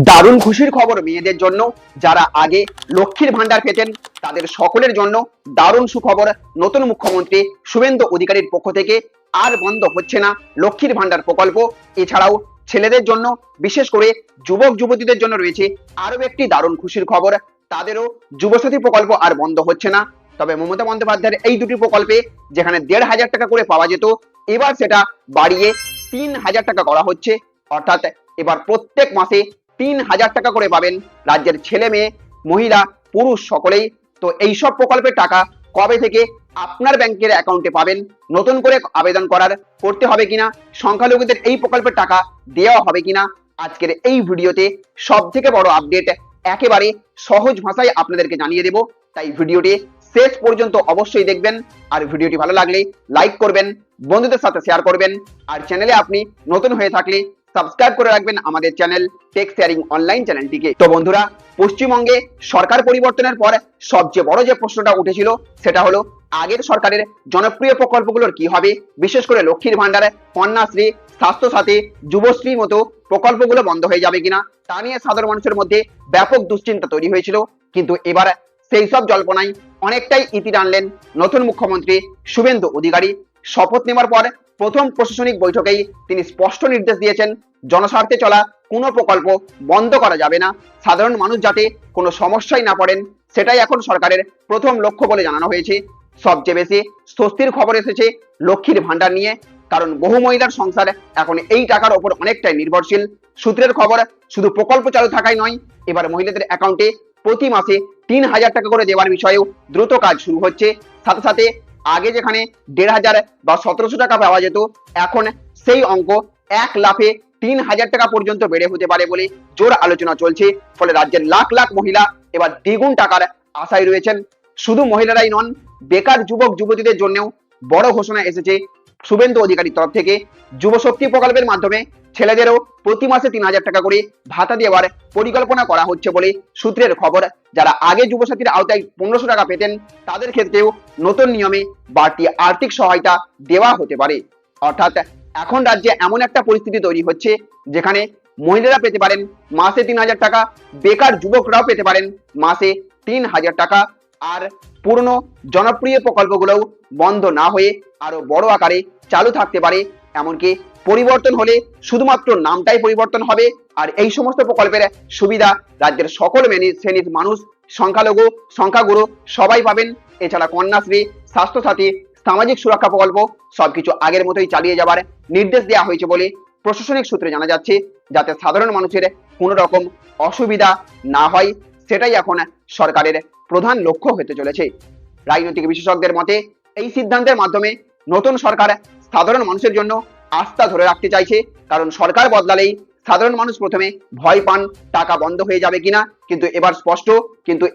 দারুণ খুশির খবর মেয়েদের জন্য। যারা আগে লক্ষ্মীর ভান্ডার পেতেন তাদের সকলের জন্য দারুণ সুখবর। নতুন মুখ্যমন্ত্রী শুভেন্দু অধিকারীর পক্ষ থেকে আর বন্ধ হচ্ছে না লক্ষ্মীর ভান্ডার প্রকল্প। এছাড়াও ছেলেদের জন্য, বিশেষ করে যুবক যুবতীদের জন্য রয়েছে আরো একটি দারুণ খুশির খবর। তাদেরও যুবসাথী প্রকল্প আর বন্ধ হচ্ছে না। তবে মমতা বন্দ্যোপাধ্যায়ের এই দুটি প্রকল্পে যেখানে 1,500 টাকা করে পাওয়া যেত, এবার সেটা বাড়িয়ে 3,000 টাকা করা হচ্ছে। অর্থাৎ এবার প্রত্যেক মাসে 3,000 টাকা করে পাবেন রাজ্যের ছেলে মেয়ে, মহিলা, পুরুষ সকলেই। তো এইসব প্রকল্পের টাকা কবে থেকে আপনার ব্যাংকের অ্যাকাউন্টে পাবেন, নতুন করে আবেদন করতে হবে কিনা, সংখ্যালঘুদের এই প্রকল্পের টাকা দেওয়া হবে কিনা, আজকের এই ভিডিওতে সব থেকে বড় আপডেট একেবারে সহজ ভাষায় আপনাদেরকে জানিয়ে দেব। তাই ভিডিওটি শেষ পর্যন্ত অবশ্যই দেখবেন। আর ভিডিওটি ভালো লাগলে লাইক করবেন, বন্ধুদের সাথে শেয়ার করবেন। আর চ্যানেলে আপনি নতুন হয়ে থাকলে সাবস্ক্রাইব করে রাখবেন আমাদের চ্যানেল টেক শেয়ারিং অনলাইন চ্যানেলটিকে। তো বন্ধুরা, পশ্চিমবঙ্গে সরকার পরিবর্তনের পর সবচেয়ে বড় যে প্রশ্নটা উঠেছিল সেটা হলো আগের সরকারের জনপ্রিয় প্রকল্পগুলোর কি হবে। বিশেষ করে লক্ষ্মীর ভান্ডার, কন্যাশ্রী, স্বাস্থ্যসাথী, যুবশ্রীর মতো প্রকল্পগুলো বন্ধ হয়ে যাবে কিনা, তা নিয়ে সাধারণ মানুষের মধ্যে ব্যাপক দুশ্চিন্তা তৈরি হয়েছিল। কিন্তু এবার সেই সব জল্পনায় অনেকটাই ইতি টানলেন নতুন মুখ্যমন্ত্রী শুভেন্দু অধিকারী। শপথ নেওয়ার পর প্রথম প্রশাসনিক বৈঠকেই তিনি স্পষ্ট নির্দেশ দিয়েছেন, জনস্বার্থে চলা কোনো প্রকল্প বন্ধ করা যাবে না। সাধারণ মানুষ যাতে কোনো সমস্যায় না পড়েন, সেটাই এখন সরকারের প্রথম লক্ষ্য বলে জানানো হয়েছে। সবচেয়ে বেশি স্বস্তির খবর এসেছে লক্ষ্মীর ভান্ডার নিয়ে, কারণ বহু মহিলার সংসার এখন এই টাকার ওপর অনেকটাই নির্ভরশীল। সূত্রের খবর, শুধু প্রকল্প চালু থাকাই নয়, এবার মহিলাদের অ্যাকাউন্টে প্রতি মাসে 3,000 টাকা করে দেওয়ার বিষয়েও দ্রুত কাজ শুরু হচ্ছে। সাথে সাথে আগে যেখানে 1,500 বা 1,700 টাকা পাওয়া যেত, এখন সেই অঙ্ক 1 লাফে 3,000 টাকা পর্যন্ত বেড়ে হতে পারে বলে জোর আলোচনা চলছে। ফলে রাজ্যের লাখ লাখ মহিলা এবার দ্বিগুণ টাকার আশায় রয়েছেন। শুধু মহিলারাই নন, বেকার যুবক যুবতীদের জন্যও বড় ঘোষণা এসেছে শুভেন্দু অধিকারীর তরফ থেকে। যুবশক্তি প্রকল্পের মাধ্যমে ছেলেদেরও প্রতি মাসে 3,000 টাকা করে ভাতা দেওয়ার পরিকল্পনা করা হচ্ছে বলে সূত্রের খবর। যারা আগে যুবসাথীর আওতায় 1,500 টাকা পেতেন, তাদের ক্ষেত্রেও নতুন নিয়মে বাড়তি আর্থিক সহায়তা দেওয়া হতে পারে। অর্থাৎ এখন রাজ্যে এমন একটা পরিস্থিতি তৈরি হচ্ছে যেখানে মহিলারা পেতে পারেন মাসে 3,000 টাকা, বেকার যুবকরাও পেতে পারেন মাসে 3,000 টাকা। আর পুরনো জনপ্রিয় প্রকল্পগুলোও বন্ধ না হয়ে আরো বড় আকারে চালু থাকতে পারে। এমনকি পরিবর্তন হলে শুধুমাত্র নামটাই পরিবর্তন হবে, আর এই সমস্ত প্রকল্পের সুবিধা রাজ্যের সকল শ্রেণীর মানুষ, সংখ্যালঘু, সংখ্যাগুরু সবাই পাবেন। এছাড়া কন্যাশ্রী, স্বাস্থ্যসাথী, সামাজিক সুরক্ষা প্রকল্প সবকিছু আগের মতোই চালিয়ে যাবার নির্দেশ দেওয়া হয়েছে বলে প্রশাসনিক সূত্রে জানা যাচ্ছে, যাতে সাধারণ মানুষের কোনো রকম অসুবিধা না হয়। সেটাই এখন সরকারের প্রধান লক্ষ্য হতে চলেছে। রাজনৈতিক বিশেষজ্ঞদের মতে এই সিদ্ধান্তের মাধ্যমে নতুন সরকার সাধারণ মানুষের জন্য আস্থা ধরে রাখতে চাইছে। কারণ সরকার বদলালেই সাধারণ মানুষ প্রথমে ভয় পান টাকা বন্ধ হয়ে যাবে কিনা, কিন্তু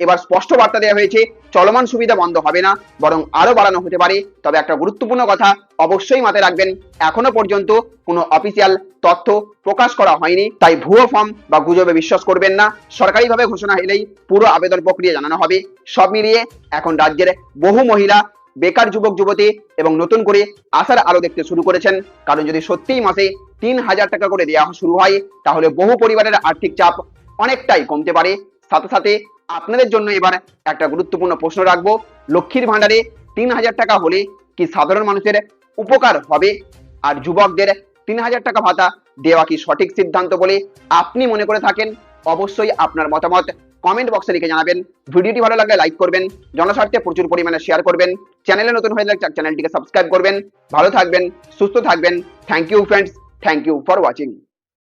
এবার স্পষ্ট বার্তা দেওয়া হয়েছে, চলমান সুবিধা বন্ধ হবে না, বরং আরো বাড়ানো হতে পারে। তবে একটা গুরুত্বপূর্ণ কথা অবশ্যই মাথায় রাখবেন, এখনো পর্যন্ত কোনো অফিসিয়াল তথ্য প্রকাশ করা হয়নি, তাই ভুয়ো ফর্ম বা গুজবে বিশ্বাস করবেন না। সরকারিভাবে ঘোষণা এলেই পুরো আবেদন প্রক্রিয়া জানানো হবে। সব মিলিয়ে এখন রাজ্যের বহু মহিলা, বেকার যুবক যুবতী এবং নতুন করে আশার আলো দেখতে শুরু করেছেন। কারণ যদি সত্যিই মাসে 3,000 টাকা করে দেওয়া শুরু হয়, তাহলে বহু পরিবারের আর্থিক চাপ অনেকটাই কমতে পারে। সাথে সাথে আপনাদের জন্য এবার একটা গুরুত্বপূর্ণ প্রশ্ন রাখবো, লক্ষ্মীর ভান্ডারে 3,000 টাকা হলে কি সাধারণ মানুষের উপকার হবে? আর যুবকদের 3,000 টাকা ভাতা দেওয়া কি সঠিক সিদ্ধান্ত বলে আপনি মনে করে থাকেন? অবশ্যই আপনার মতামত কমেন্ট বক্সে লিখে জানাবেন। ভিডিওটি ভালো লাগলে লাইক করবেন, জনস্বার্থে প্রচুর পরিমাণে শেয়ার করবেন, চ্যানেলে নতুন হয়ে থাকলে চ্যানেলটিকে সাবস্ক্রাইব করবেন। ভালো থাকবেন, সুস্থ থাকবেন। Thank you friends, thank you for watching.